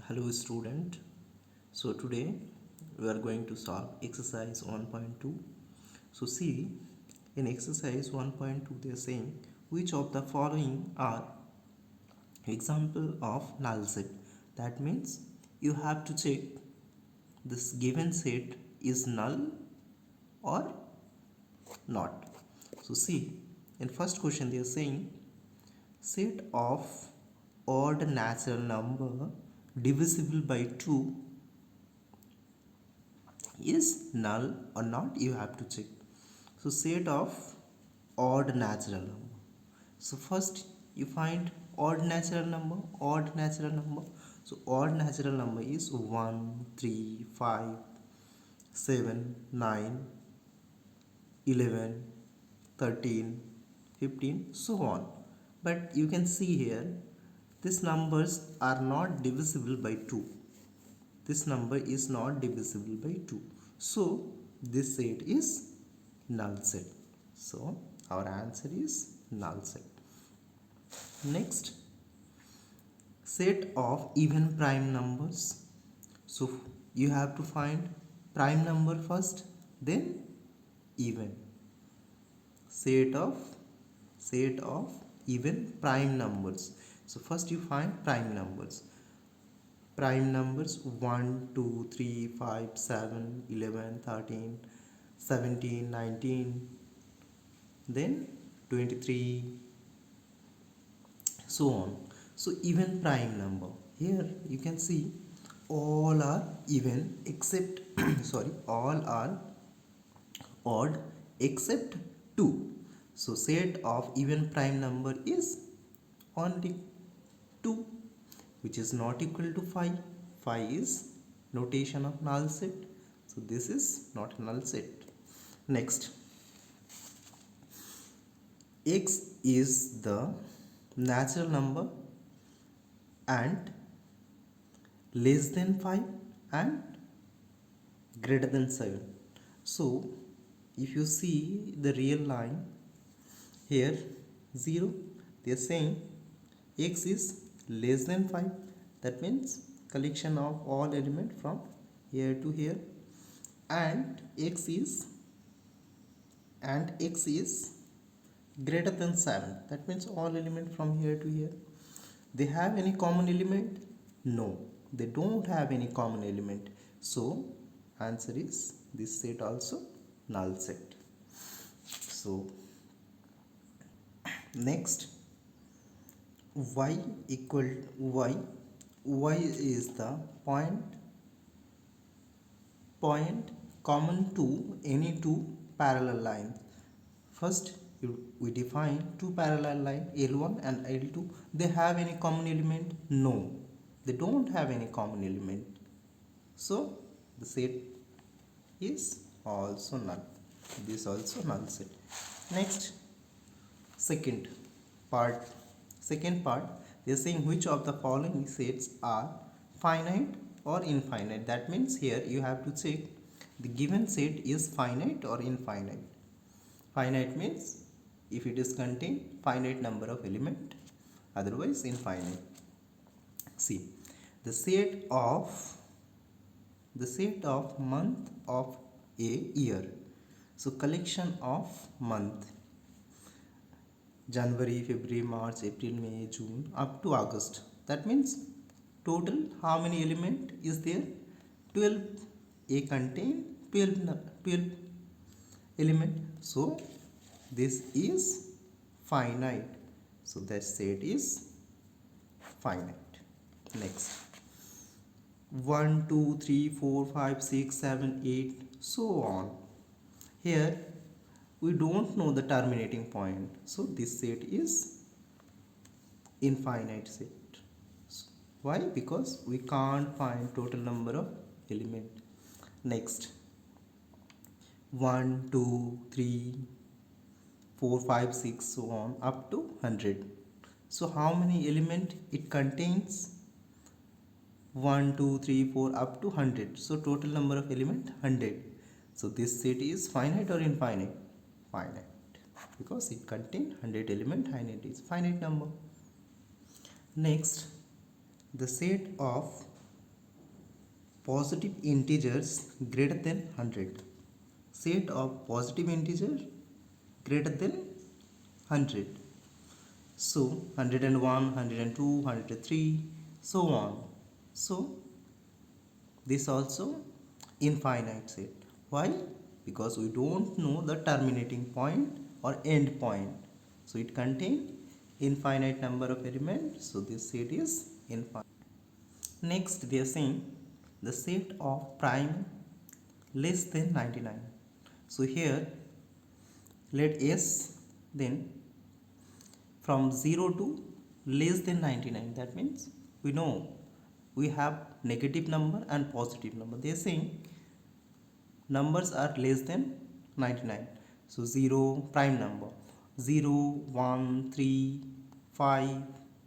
Hello student. So today we are going to solve exercise 1.2. So see, in exercise 1.2 they are saying which of the following are example of null set. That means you have to check this given set is null or not. So see, in first question they are saying set of odd natural number divisible by 2 is null or not, you have to check. So set of odd natural number, so first you find odd natural number. So odd natural number is 1 3 5 7 9 11 13 15 so on. But you can see here these numbers are not divisible by 2. This number is not divisible by 2, so this set is null set. So our answer is null set. Next, set of even prime numbers. So you have to find prime number first, then even. Set of even prime numbers. So first you find prime numbers. Prime numbers 1 2 3 5 7 11 13 17 19, then 23, so on. So even prime number, here you can see all are even except sorry, all are odd except 2. So set of even prime number is only 2, which is not equal to 5. 5 is notation of null set, so this is not a null set. Next, x is the natural number and less than 5 and greater than 7. So if you see the real line here 0, they are saying x is less than 5, that means collection of all element from here to here, and x is greater than 7, that means all element from here to here. They have any common element? No, they don't have any common element, so answer is this set also null set. So next, y equal y is the point common to any two parallel lines. First we define two parallel line L1 and L2. They have any common element? No, they don't have any common element, so the set is also null. This also null set. Next, second part they are saying which of the following sets are finite or infinite. That means here you have to check the given set is finite or infinite. Finite means if it is contain finite number of element, otherwise infinite. See, the set of month of a year. So collection of month January, February, March, April, May, June up to August. That means total how many element is there? 12. A contain 12 element. So this is finite. So that set is finite. Next, 1 2 3 4 5 6 7 8 so on. Here we don't know the terminating point, so this set is infinite set. Why? Because we can't find total number of element. Next, 1 2 3 4 5 6 so on up to 100. So how many element it contains? 1 2 3 4 up to 100. So total number of element 100. So this set is finite or infinite? Finite, because it contains 100 element and it is finite number. Next, the set of positive integers greater than 100. Set of positive integer greater than 100. So 101, 102, 103, so on. So this also infinite set. Why? Because we don't know the terminating point or end point. So it contains infinite number of elements. So this set is infinite. Next we are saying the set of prime less than 99. So here let S then from 0 to less than 99. That means we know we have negative number and positive number. They are saying numbers are less than 99. So 0 prime number, 0, 1, 3, 5,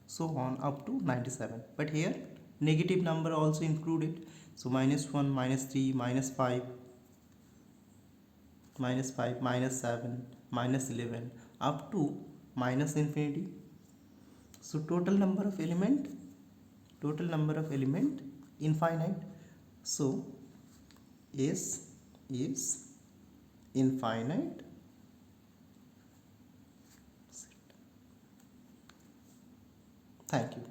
so on up to 97. But here negative number also included. So -1, -3, -5, -5, -7, -11 up to minus infinity. So total number of element infinite. So S is infinite. Thank you.